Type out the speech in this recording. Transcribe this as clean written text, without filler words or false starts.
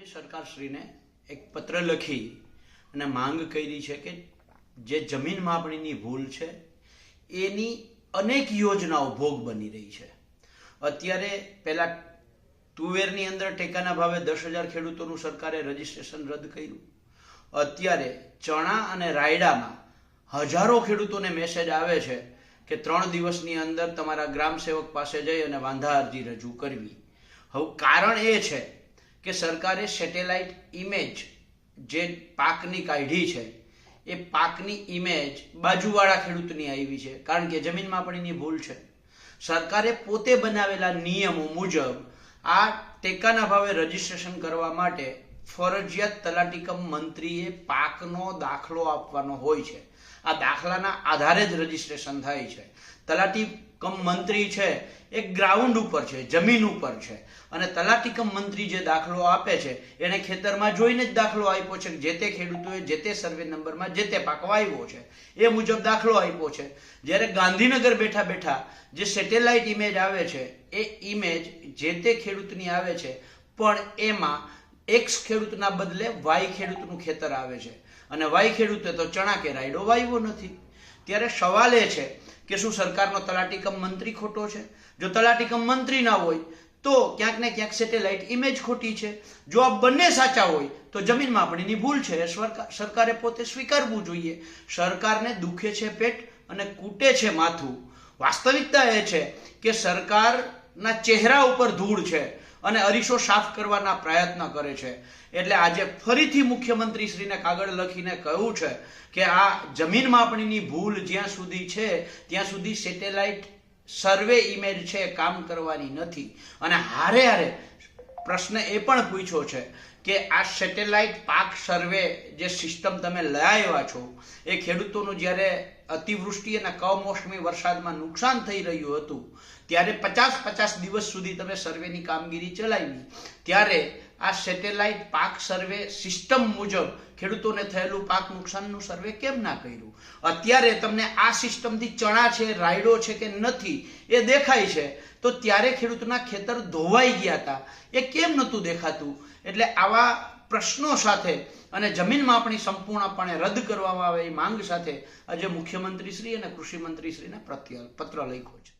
આજે સરકારશ્રીને એક પત્ર લખી અને માંગ કરી છે કે જે જમીન માપણીની ભૂલ છે એની અનેક યોજનાઓ ભોગ બની રહી છે। અત્યારે પહેલા તુવેરની અંદર ટેકાના ભાવે 10,000 ખેડૂતોનું સરકારે રજીસ્ટ્રેશન રદ કર્યું। અત્યારે ચણા અને રાયડામાં હજારો ખેડૂતોને મેસેજ આવે છે કે 3 દિવસની અંદર તમારા ગ્રામ સેવક પાસે જઈ અને વાંધા અરજી રજૂ કરવી। હવે કારણ એ છે કે સરકારે સેટેલાઇટ ઇમેજ જે પાકની કાઢી છે એ પાકની ઇમેજ બાજુવાળા ખેડૂતની આવી છે, કારણ કે જમીન માપણીની ભૂલ છે। સરકારે પોતે બનાવેલા નિયમો મુજબ આ ટેકાના ભાવે રજીસ્ટ્રેશન કરવા માટે ફરજિયાત તલાટી કમ મંત્રીએ પાકનો દાખલો આપવાનો હોય છે। આ દાખલાના આધારે જ રજીસ્ટ્રેશન થાય છે। તલાટી કમ મંત્રી છે એ ગ્રાઉન્ડ ઉપર છે, જમીન ઉપર છે, અને તલાટી કમ મંત્રી જે દાખલો આપે છે એને ખેતરમાં જોઈને જ દાખલો આપ્યો છે કે જે તે ખેડૂતોએ જે તે સર્વે નંબરમાં જે તે પાક વાવ્યો છે એ મુજબ દાખલો આપ્યો છે। જ્યારે ગાંધીનગર બેઠા બેઠા જે સેટેલાઇટ ઇમેજ આવે છે એ ઇમેજ જે તે ખેડૂતની આવે છે, પણ એમાં એક્સ ખેડૂતના બદલે વાય ખેડૂતનું ખેતર આવે છે, અને વાય ખેડૂતે તો ચણા કે રાયડો વાવ્યો નથી। ત્યારે સવાલ એ છે કે શું સરકારનો તલાટી કમ મંત્રી ખોટો છે? જો તલાટી કમ મંત્રી ના હોય તો ક્યાંક ને ક્યાંક સેટેલાઇટ ઇમેજ ખોટી છે। જો આ બંને સાચા હોય તો જમીન માપણીની ભૂલ છે, સરકારે પોતે સ્વીકારવું જોઈએ। સરકારને દુખે છે પેટ અને કૂટે છે માથું। વાસ્તવિકતા એ છે કે સરકારના ચહેરા ઉપર ધૂળ છે અને અરીસો સાફ કરવાના પ્રયત્ન કરે છે। એટલે આજે ફરીથી મુખ્યમંત્રી શ્રીને કાગળ લખીને કહ્યું છે કે આ જમીન માપણીની ભૂલ જ્યાં સુધી છે ત્યાં સુધી સેટેલાઇટ સર્વે ઇમેજ છે કામ કરવાની નથી। અને હારે હારે પ્રશ્ન એ પણ પૂછ્યો છે કે આ સેટેલાઇટ પાક સર્વે જે સિસ્ટમ તમે લઈ આવ્યા છો એ ખેડૂતોનું જ્યારે અતિવૃષ્ટિ અને કમોસમી વરસાદમાં નુકસાન થઈ રહ્યું હતું ત્યારે 50 દિવસ સુધી તમે સર્વેની કામગીરી ચલાવી, ત્યારે આ સેટેલાઇટ પાક સર્વે સિસ્ટમ મુજબ ખેડૂતોને થયેલું પાક નુકસાનનું સર્વે કેમ ના કર્યું? અત્યારે તમને આ સિસ્ટમથી ચણા છે, રાયડો છે કે નથી એ દેખાય છે, તો ત્યારે ખેડૂતના ખેતર ધોવાઈ ગયા હતા એ કેમ નહોતું દેખાતું? એટલે આવા પ્રશ્નો સાથે અને જમીન માપણી સંપૂર્ણપણે રદ કરવામાં આવે એ માંગ સાથે આજે મુખ્યમંત્રી શ્રી અને કૃષિ મંત્રી શ્રીને પત્ર લખ્યો છે।